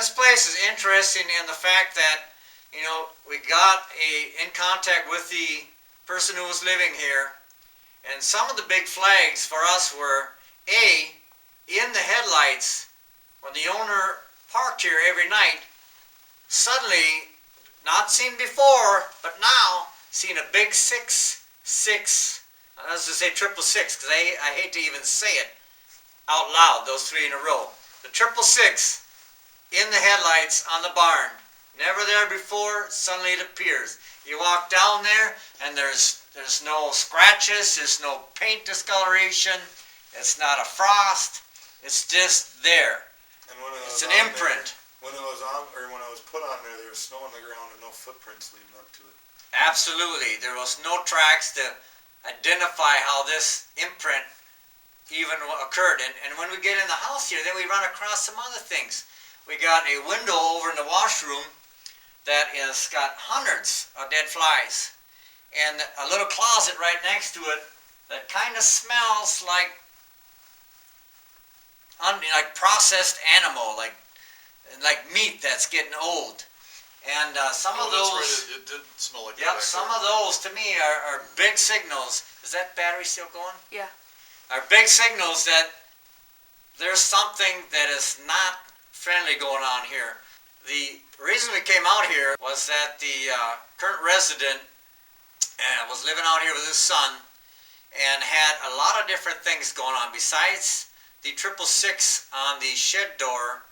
this place is interesting in the fact that, you know, we got in contact with the person who was living here, and some of the big flags for us were, A, in the headlights, when the owner parked here every night, suddenly, not seen before, but now, seen a big 666, I was to say 666, because I hate to even say it out loud, those three in a row. The 666 in the headlights on the barn. Never there before, suddenly it appears. You walk down there, and there's no scratches, there's no paint discoloration, it's not a frost, it's just there. And when it It's was an on imprint. There, when it was on, or when it was put on there was snow on the ground and no footprints leading up to it. Absolutely. There was no tracks to identify how this imprint even occurred. And when we get in the house here, then we run across some other things. We got a window over in the washroom that has got hundreds of dead flies. And a little closet right next to it that kind of smells like processed animal, like meat that's getting old. And some of those... That's right, it did smell like that. Yep, some of those to me are big signals. Is that battery still going? Yeah. Are big signals that there's something that is not friendly going on here. The reason we came out here was that the current resident was living out here with his son and had a lot of different things going on. Besides the 666 on the shed door,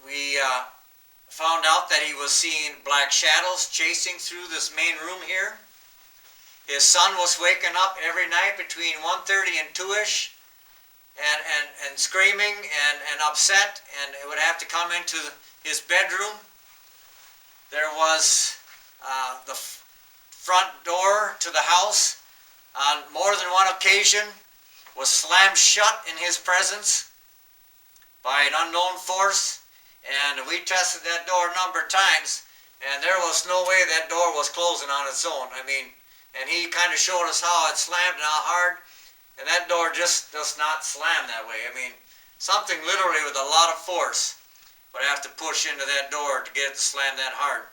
we found out that he was seeing black shadows chasing through this main room here. His son was waking up every night between 1:30 and 2ish and screaming and upset, and it would have to come into his bedroom. There was the front door to the house on more than one occasion was slammed shut in his presence by an unknown force. And we tested that door a number of times, and there was no way that door was closing on its own. I mean, and he kind of showed us how it slammed and how hard, and that door just does not slam that way. I mean, something literally with a lot of force would have to push into that door to get it to slam that hard.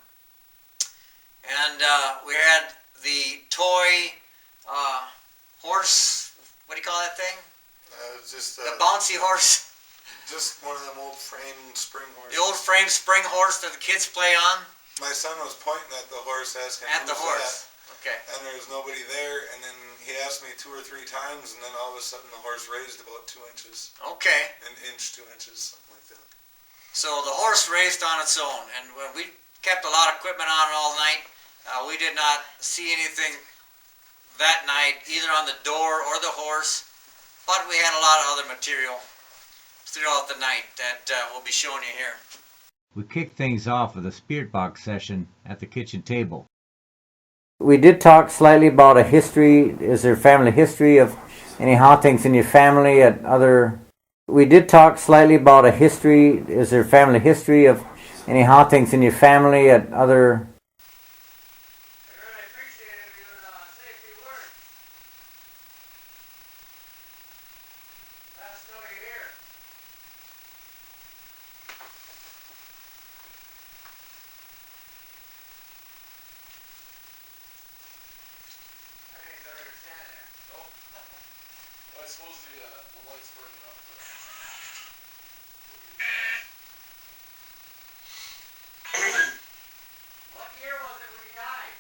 And we had the toy horse, what do you call that thing? Just the bouncy horse. Just one of them old frame spring horses. The old frame spring horse that the kids play on? My son was pointing at the horse, asking at the horse. That? Okay. And there was nobody there, and then he asked me 2 or 3 times, and then all of a sudden the horse raised about 2 inches. Okay. An inch, 2 inches, something like that. So the horse raised on its own, and when we kept a lot of equipment on it all night, we did not see anything that night, either on the door or the horse, but we had a lot of other material throughout the night that we'll be showing you here. We kicked things off with a spirit box session at the kitchen table. We did talk slightly about a history. Is there family history of any hauntings in your family at other... We did talk slightly about a history. Is there family history of any hauntings in your family at other... I suppose the light's burning up the... What year was it when he died?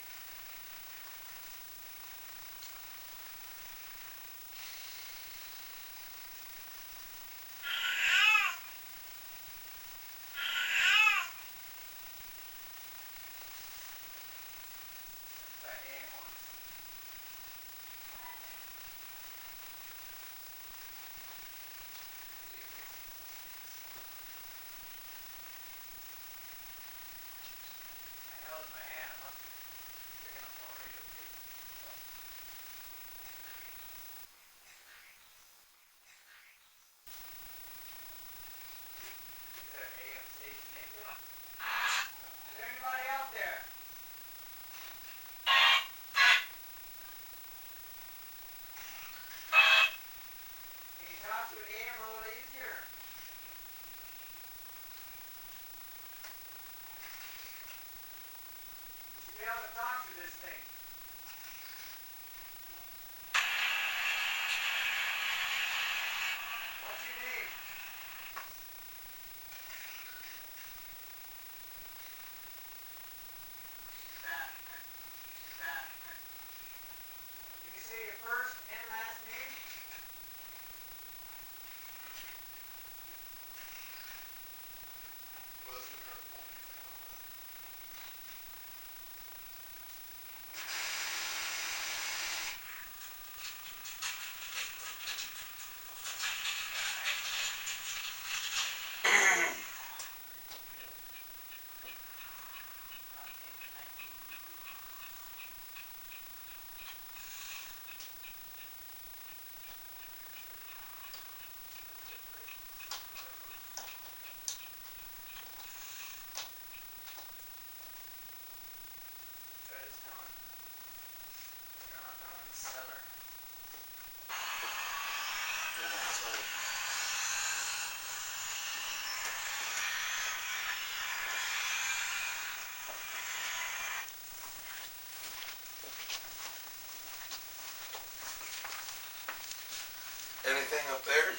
anything up there?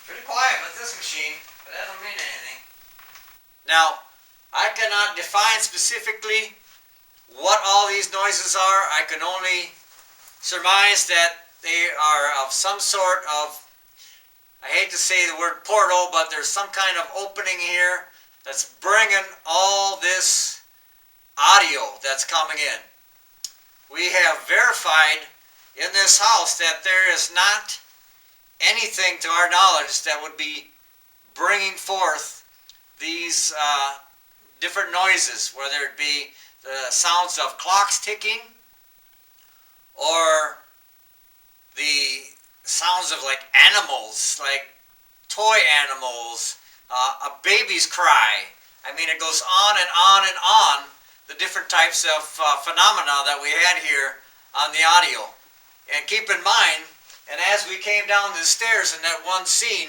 Pretty quiet with this machine, but that don't mean anything. Now, I cannot define specifically what all these noises are. I can only surmise that they are of some sort of, I hate to say the word portal, but there's some kind of opening here that's bringing all this audio that's coming in. We have verified in this house that there is not anything to our knowledge that would be bringing forth these different noises, whether it be the sounds of clocks ticking or the sounds of like animals, like toy animals, a baby's cry. I mean, it goes on and on and on, the different types of phenomena that we had here on the audio. And keep in mind, and as we came down the stairs in that one scene,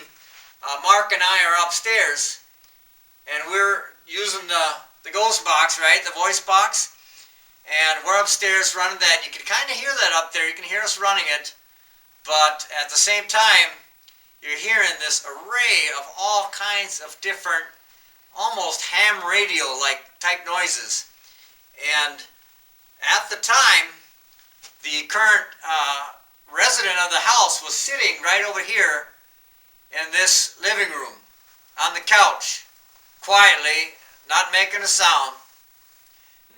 Mark and I are upstairs, and we're using the ghost box, right, the voice box, and we're upstairs running that. You can kind of hear that up there. You can hear us running it, but at the same time, you're hearing this array of all kinds of different, almost ham radio-like type noises. And at the time, the current resident of the house was sitting right over here in this living room on the couch, quietly, not making a sound,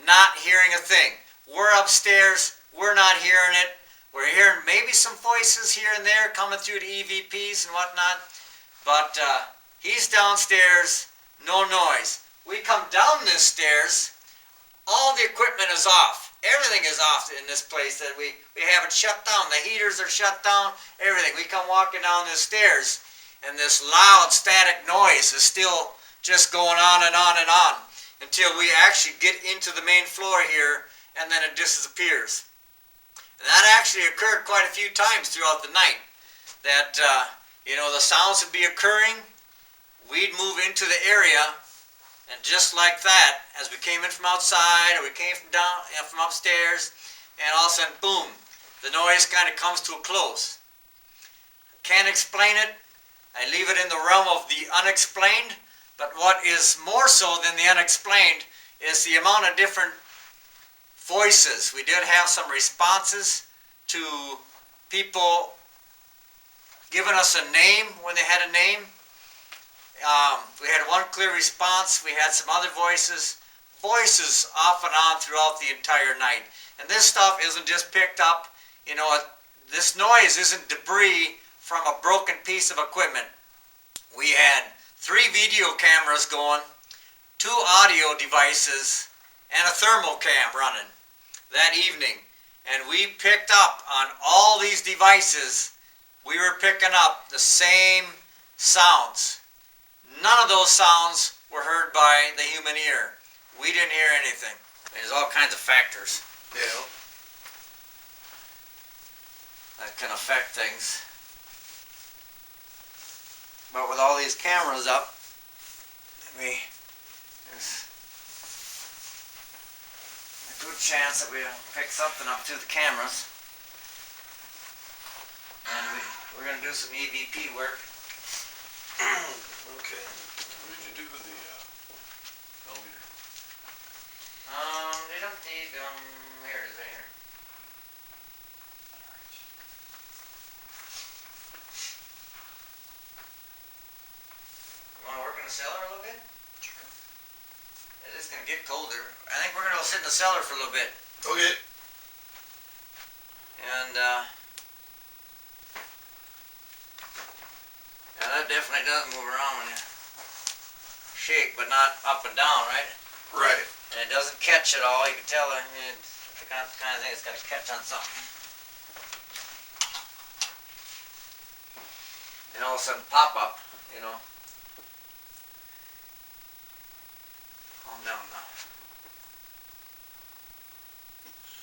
not hearing a thing. We're upstairs, we're not hearing it. We're hearing maybe some voices here and there coming through the EVPs and whatnot, but he's downstairs, no noise. We come down this stairs, all the equipment is off. Everything is off in this place. That we have it shut down. The heaters are shut down, everything. We come walking down the stairs, and this loud static noise is still just going on and on and on until we actually get into the main floor here, and then it disappears. And that actually occurred quite a few times throughout the night. That, the sounds would be occurring, we'd move into the area, and just like that, as we came in from outside, or we came from upstairs, and all of a sudden, boom, the noise kind of comes to a close. Can't explain it. I leave it in the realm of the unexplained, but what is more so than the unexplained is the amount of different voices. We did have some responses to people giving us a name when they had a name. We had one clear response. We had some other voices off and on throughout the entire night. And this stuff isn't just picked up, this noise isn't debris from a broken piece of equipment. We had 3 video cameras going, 2 audio devices, and a thermal cam running that evening. And we picked up on all these devices, we were picking up the same sounds. None of those sounds were heard by the human ear. We didn't hear anything. There's all kinds of factors, that can affect things. But with all these cameras up, there's a good chance that we'll pick something up through the cameras. And we're going to do some EVP work. Okay. What did you do with the millimeter? They don't need here it is right here. You want to work in the cellar a little bit? Sure. It is going to get colder. I think we're going to go sit in the cellar for a little bit. Okay. And that definitely does move around when you shake, but not up and down, right? Right. And it doesn't catch at all. You can tell it's the kind of thing that's got to catch on something. And all of a sudden pop up, Calm down now.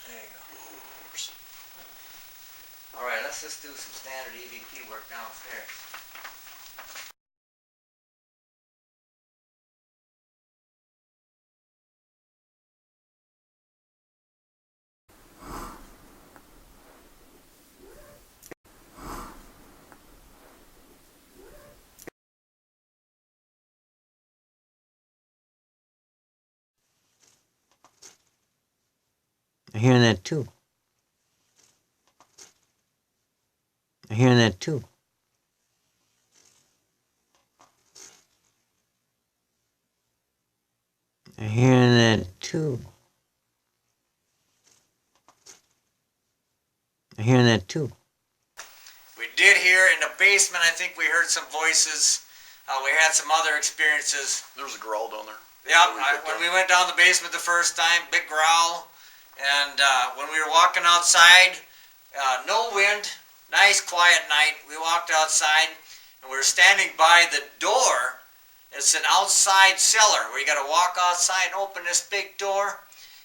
There you go. Alright, let's just do some standard EVP work downstairs. I'm hearing that too. I'm hearing that too. I'm hearing that too. I'm hearing that too. We did hear in the basement, I think we heard some voices. We had some other experiences. There was a growl down there. Yeah, when we went down the basement the first time, big growl. And when we were walking outside, no wind, nice quiet night. We walked outside and we were standing by the door. It's an outside cellar where you got to walk outside and open this big door.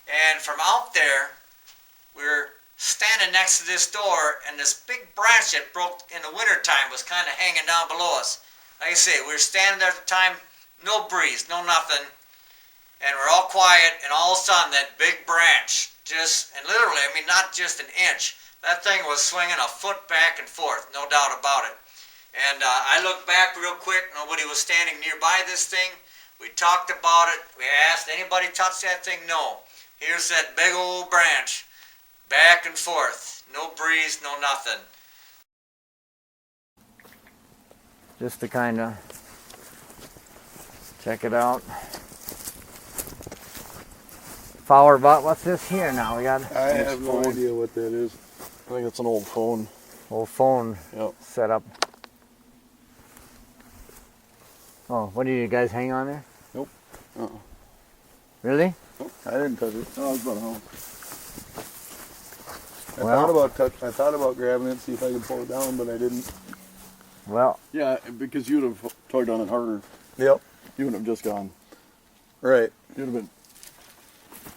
And from out there, we were standing next to this door, and this big branch that broke in the wintertime was kind of hanging down below us. Like I say, we were standing there at the time, no breeze, no nothing, and we're all quiet, and all of a sudden that big branch and literally, I mean, not just an inch, that thing was swinging a foot back and forth, no doubt about it. And I looked back real quick, nobody was standing nearby this thing. We talked about it, we asked, anybody touch that thing? No. Here's that big old branch, back and forth, no breeze, no nothing. Just to kind of check it out. Fowler bot, what's this here now? We got I have no idea what that is. I think it's an old phone. old phone Yep. set up. Oh, what did you guys hang on there? Nope. Really? Nope. I didn't touch it. No, I was about home. Well- I thought about grabbing it, see if I could pull it down, but I didn't. Well, Yeah, because you'd have tugged on it harder. Yep. You wouldn't have just gone. Right. You'd have been.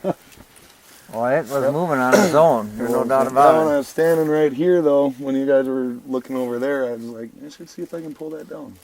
well, it was moving on its own. There's no doubt When about I it. was standing right here, though, when you guys were looking over there, I was like, I should see if I can pull that down.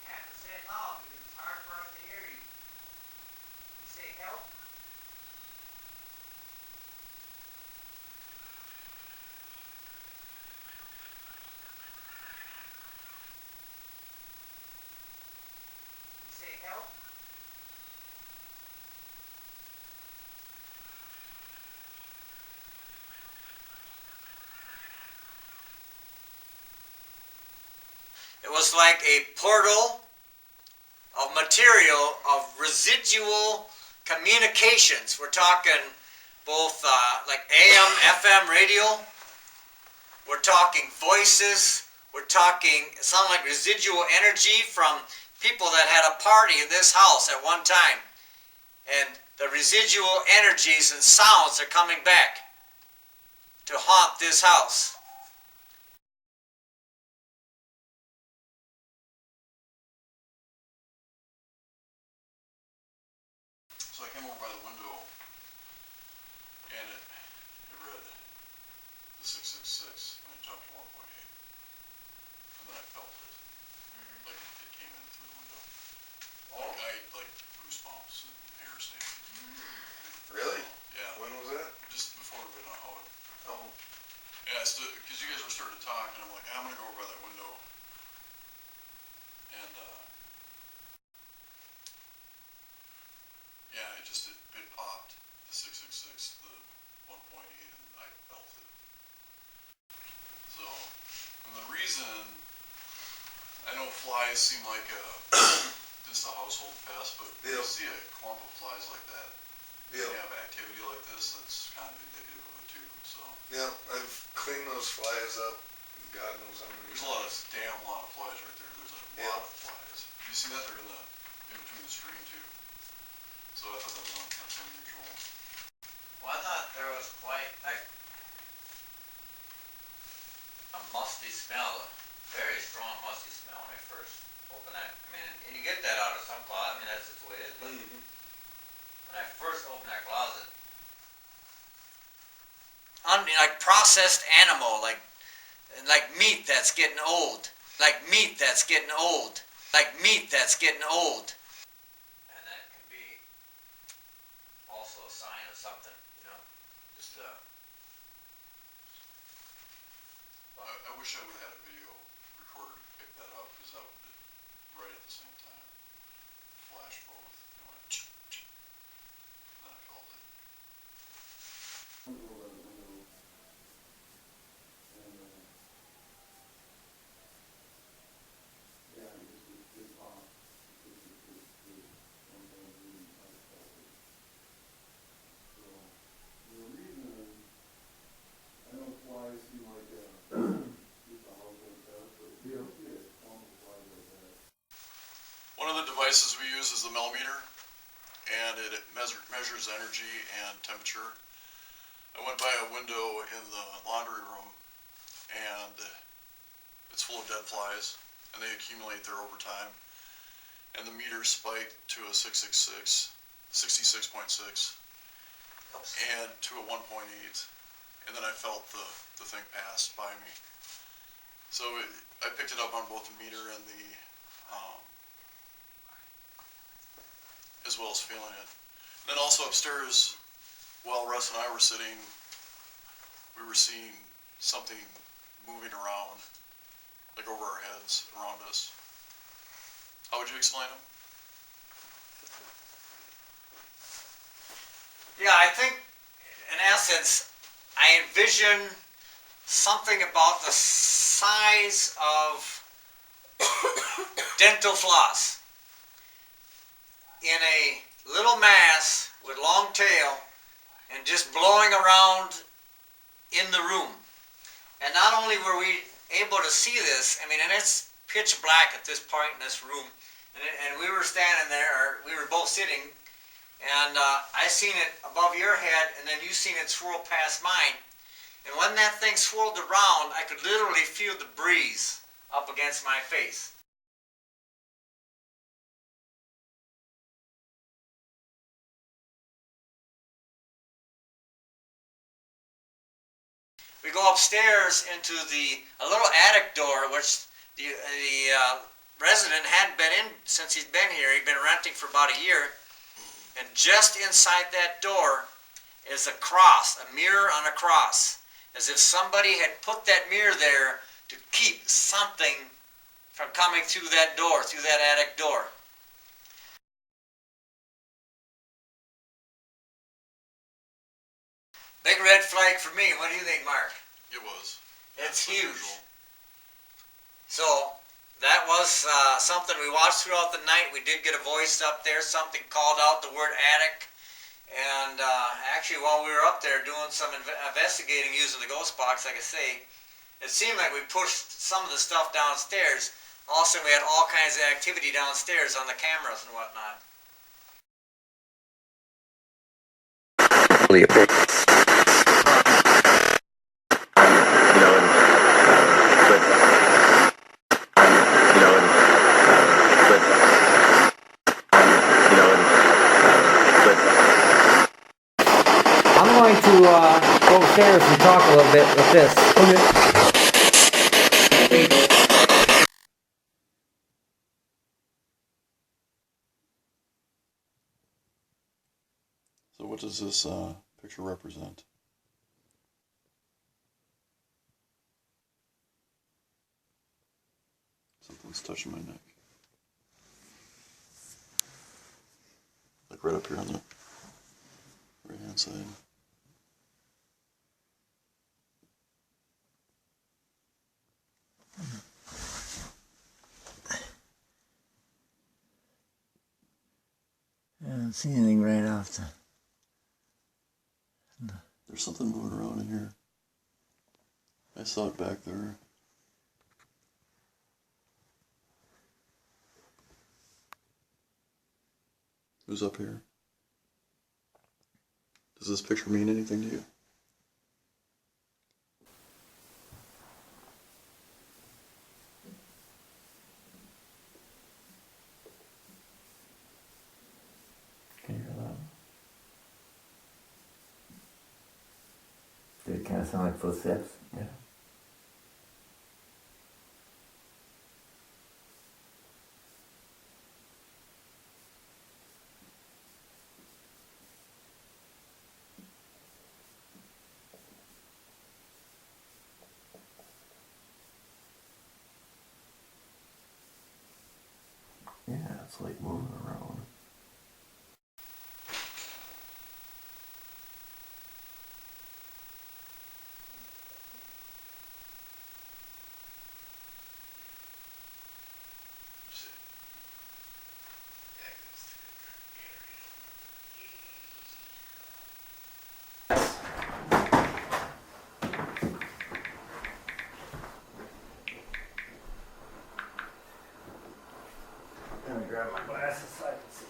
You have to say it loud because it's hard for us to hear you. You say help? You say help? It was like a portal of material of residual communications. We're talking both like AM, FM radio. We're talking voices. We're talking, it sounds like residual energy from people that had a party in this house at one time. And the residual energies and sounds are coming back to haunt this house. So I came over by the window, and it read the 666, and it jumped to 1.8, and then I felt it, like it came in through the window. Like goosebumps and hair standing. Really? Yeah. When was that? Just before we went out. Oh. Yeah, because you guys were starting to talk, and I'm like, I'm gonna go over by that window, and yeah, it popped the 666, the 1.8, and I felt it. So, and the reason I know flies seem like just a household pest, but when you see a clump of flies like that, Yeah. you have activity like this, that's kind of indicative of it too. So Yeah, I've cleaned those flies up. God knows how many. there's a lot of flies right there. There's a lot of flies. You see that? They're in between the screen too. So I thought that's unusual. Well, I thought there was quite like a musty smell, a very strong musty smell when I first opened that. I mean, and you get that out of some closet. I mean, that's just the way it is. But when I first opened that closet, like processed animal, like meat that's getting old, like meat that's getting old, like meat that's getting old. And that can be also a sign of something, you know, just I wish I would have had a video recorder to pick that up, because that would right at the same time flash both. It went and then I felt it. One of the devices we use is the millimeter, and it measures energy and temperature. I went by a window in the laundry room, and it's full of dead flies, and they accumulate there over time. And the meter spiked to a 666, 66.6, and to a 1.8, and then I felt the thing pass by me. So I picked it up on both the meter and the as well as feeling it. And then also upstairs, while Russ and I were sitting, we were seeing something moving around, like over our heads, around us. How would you explain them? Yeah, I think in essence, I envision something about the size of dental floss in a little mass with long tail and just blowing around in the room. And not only were we able to see this, I mean, and it's pitch black at this point in this room, and we were standing there, or we were both sitting, and I seen it above your head, and then you seen it swirl past mine. And when that thing swirled around, I could literally feel the breeze up against my face. We go upstairs into a little attic door, which the resident hadn't been in since he'd been here. He'd been renting for about a year. And just inside that door is a cross, a mirror on a cross, as if somebody had put that mirror there to keep something from coming through that door, through that attic door. Big red flag for me. What do you think, Mark? It was. It's That's huge. unusual. So that was something we watched throughout the night. We did get a voice up there. Something called out the word attic. And actually, while we were up there doing some investigating using the ghost box, like I say, it seemed like we pushed some of the stuff downstairs. Also, we had all kinds of activity downstairs on the cameras and whatnot. really a big, you know, and, but, you know, and, but, you know, and, but. I'm going to go upstairs and talk a little bit with this. So what does this picture represent? Something's touching my neck. Like right up here on the right hand side. I don't see anything right off the... There's something moving around in here. I saw it back there. Who's up here? Does this picture mean anything to you? Can you hear that? Did it kind of sound like footsteps? Yeah. Yeah, it's like moving around. Let me grab my glasses so I can see.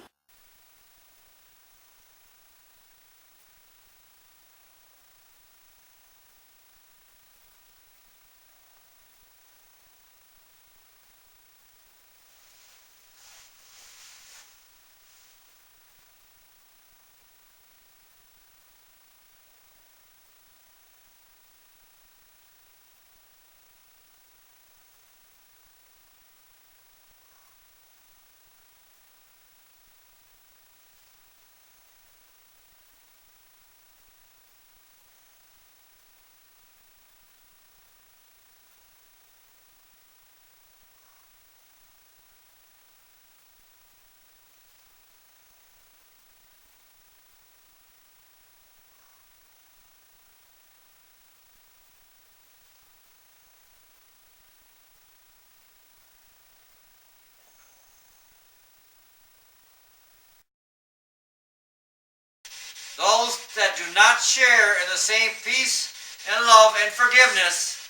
Those that do not share in the same peace and love and forgiveness,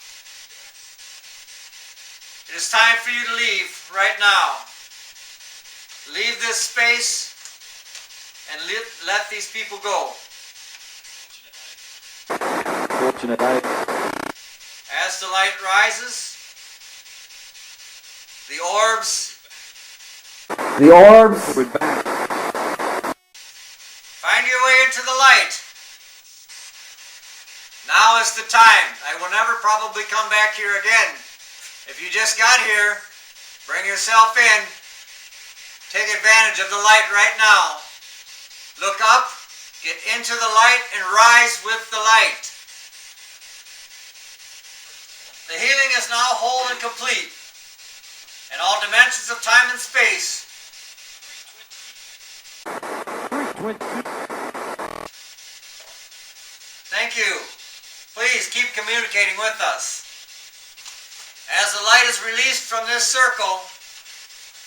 it is time for you to leave right now. Leave this space and let these people go. As the light rises, the orbs find your way into the light. Now is the time. I will never probably come back here again. If you just got here, bring yourself in. Take advantage of the light right now. Look up, get into the light, and rise with the light. The healing is now whole and complete. In all dimensions of time and space. Thank you. Please keep communicating with us. As the light is released from this circle,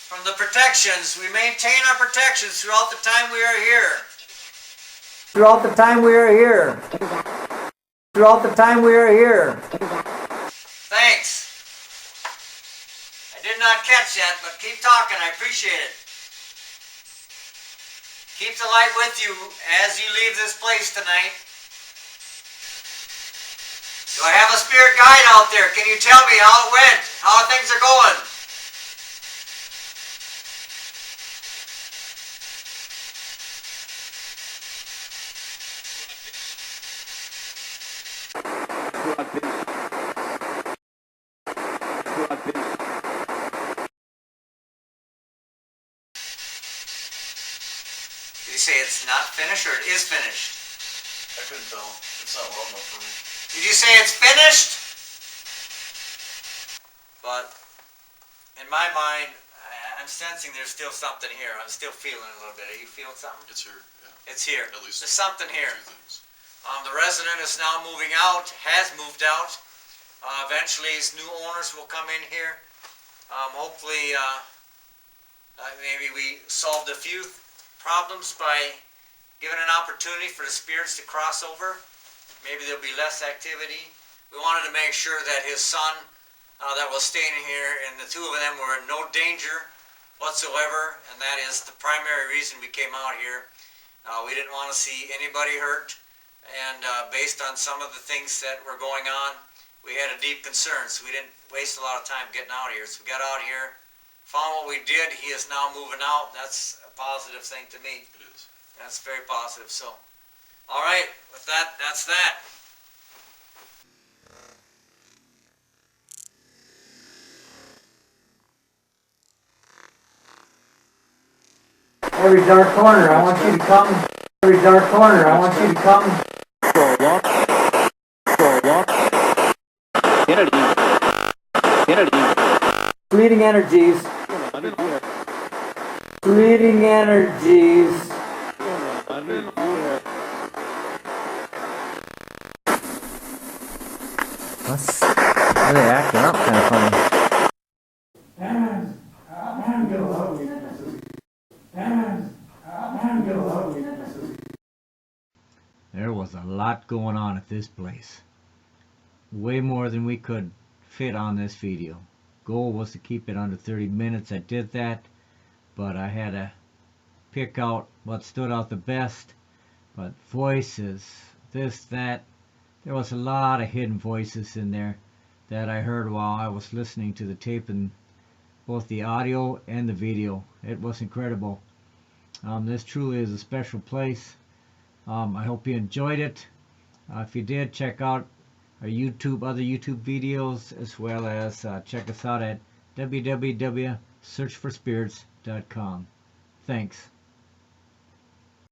from the protections, we maintain our protections throughout the time we are here. Throughout the time we are here. Throughout the time we are here. Thanks. I did not catch that, but keep talking. I appreciate it. Keep the light with you as you leave this place tonight. Do I have a spirit guide out there? Can you tell me how it went? How things are going? Did you say it's not finished or it is finished? I couldn't tell. It's not well enough for me. Did you say it's finished? But in my mind, I'm sensing there's still something here. I'm still feeling it a little bit. Are you feeling something? It's here, yeah. It's here. At least There's something here. Two things. The resident is now moving out, has moved out. Eventually his new owners will come in here. Hopefully, maybe we solved a few problems by giving an opportunity for the spirits to cross over. Maybe there'll be less activity. We wanted to make sure that his son that was staying here and the two of them were in no danger whatsoever, and that is the primary reason we came out here. We didn't want to see anybody hurt, and based on some of the things that were going on, we had a deep concern, so we didn't waste a lot of time getting out here. So we got out here, found what we did. He is now moving out. That's a positive thing to me. It is. That's very positive. So, all right, with that, that's that. Every dark corner, I want you to come. Every dark corner, I want you to come. For a walk. For a walk. Energy. Fleeting energies. Fleeting energies. That's really acting up kind of funny. There was a lot going on at this place. Way more than we could fit on this video. Goal was to keep it under 30 minutes. I did that, but I had to pick out what stood out the best. But voices, this, that, there was a lot of hidden voices in there that I heard while I was listening to the tape, and both the audio and the video. It was incredible. This truly is a special place. I hope you enjoyed it. If you did, check out our other YouTube videos, as well as check us out at www.search4spirits.com. Thanks.